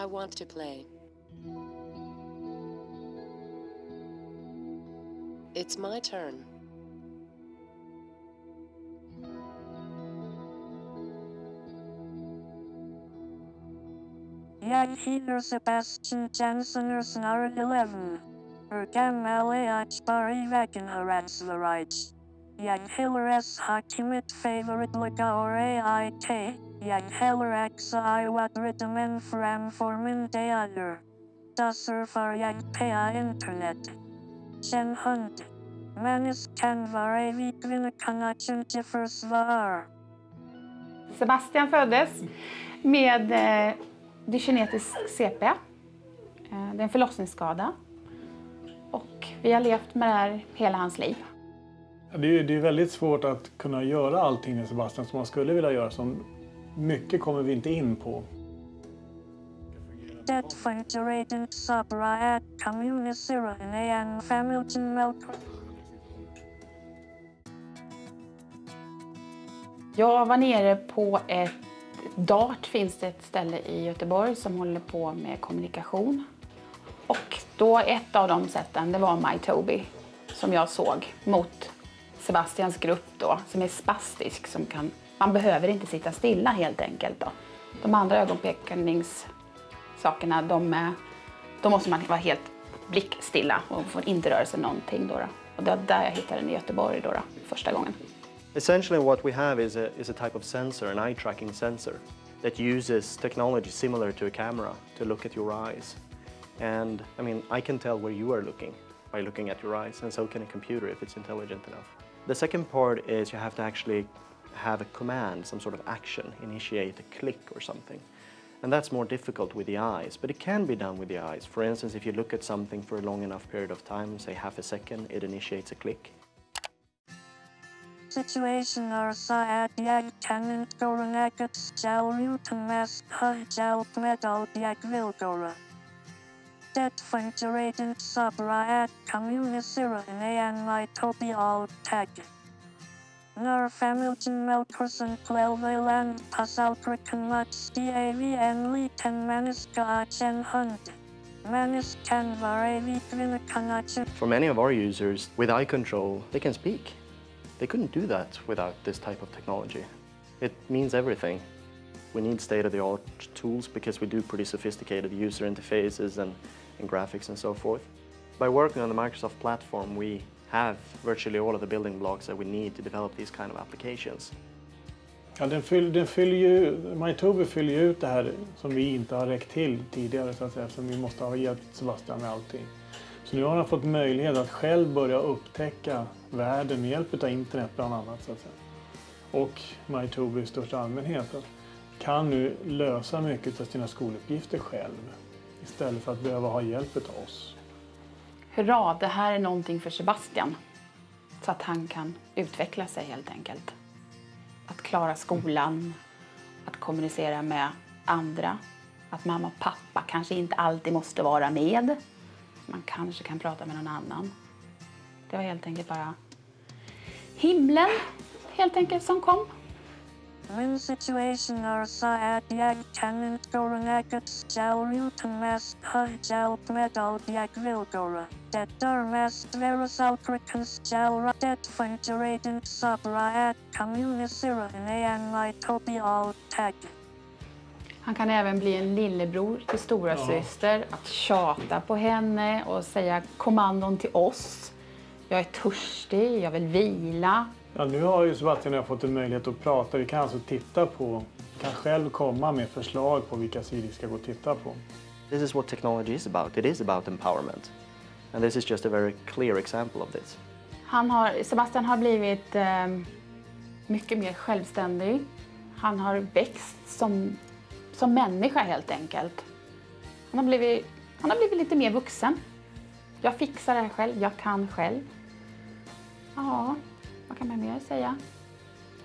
I want to play. It's my turn. Jag heter Sebastian Jensen snarare 11. Gammal jag bara I veckan har rättslärights. Jag heller har mitt favoritliga och AIT. Jag heller I wadridamen framför min dagar. Därför får jag på internet. Sen hund. Människ kan vara vikvinna kan inte försvara. Sebastian föddes med dyskinetisk CP. Det är en förlossningsskada. Och vi har levt med det här hela hans liv. Det är väldigt svårt att kunna göra allting med Sebastian som man skulle vilja göra. Som mycket kommer vi inte in på. Det fungerar så bra att kommunicera en familjen med. Jag var nere på ett DART, finns det ett ställe i Göteborg som håller på med kommunikation. Och då ett av de sätten, det var MyToby som jag såg mot Sebastians grupp då, som är spastisk, som man behöver inte sitta stilla helt enkelt då. De andra ögonpekningssakerna, då måste man vara helt blickstilla och får inte röra sig någonting då. Och det var där jag hittade den i Göteborg då, första gången. Essentially what we have is a type of sensor, an eye tracking sensor, that uses technology similar to a camera to look at your eyes. And I mean, I can tell where you are looking by looking at your eyes, and so can a computer if it's intelligent enough. The second part is you have to actually have a command, some sort of action, initiate a click or something. And that's more difficult with the eyes, but it can be done with the eyes. For instance, if you look at something for a long enough period of time, say half a second, it initiates a click. Situationer så att jag kan inte gå något ställe utan mest ha hjälp med allt jag vill göra. Det fungerar inte så bra att kommunicera en MyToby alltid. När familjen melker sin själva på saker kan man stiga en liten människa att en hund. Människan vara vikvinna kan inte. For many of our users, with eye control, they can speak. They couldn't do that without this type of technology. It means everything. We need state-of-the-art tools because we do pretty sophisticated user interfaces and graphics and so forth. By working on the Microsoft platform, we have virtually all of the building blocks that we need to develop these kind of applications. Ja, MyToby fyller ju ut det här som vi inte har räckt till tidigare, så att säga, som vi måste ha hjälpt Sebastian med allting. Så nu har han fått möjlighet att själv börja upptäcka världen med hjälp av internet bland annat, så att säga. Och MyToby i största allmänhet kan nu lösa mycket av sina skoluppgifter själv istället för att behöva ha hjälp av oss. Hurra, det här är någonting för Sebastian så att han kan utveckla sig helt enkelt. Att klara skolan, att kommunicera med andra, att mamma och pappa kanske inte alltid måste vara med. Man kanske kan prata med någon annan. Det var helt enkelt bara himlen helt enkelt som kom. Min situation är så att jag kan inte gå något ställe utan mest ha hjälp med allt jag vill göra. Det är mest vara saker kan ställa. Det fungerar inte så bra att kommunicera en MyToby alltid. Han kan även bli en lillebror till stora syster, att tjata på henne och säga kommandon till oss. Jag är törstig, jag vill vila. Ja, nu har ju Sebastian och jag fått en möjlighet att prata. Vi kan alltså titta på, kan själv komma med förslag på vilka sidor vi ska gå och titta på. This is what technology is about. It is about empowerment. And this is just a very clear example of this. Sebastian har blivit mycket mer självständig. Han har växt som människa helt enkelt. Han har blivit lite mer vuxen. Jag fixar det här själv, jag kan själv. Ja, vad kan man mer säga?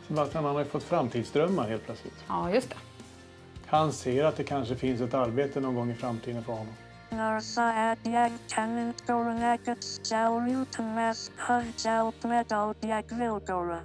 Sebastian, han har ju fått framtidsdrömmar helt plötsligt. Ja, just det. Han ser att det kanske finns ett arbete någon gång i framtiden för honom. När så att jag kan inte gå något ställe utan mest ha hjälp med allt jag vill göra.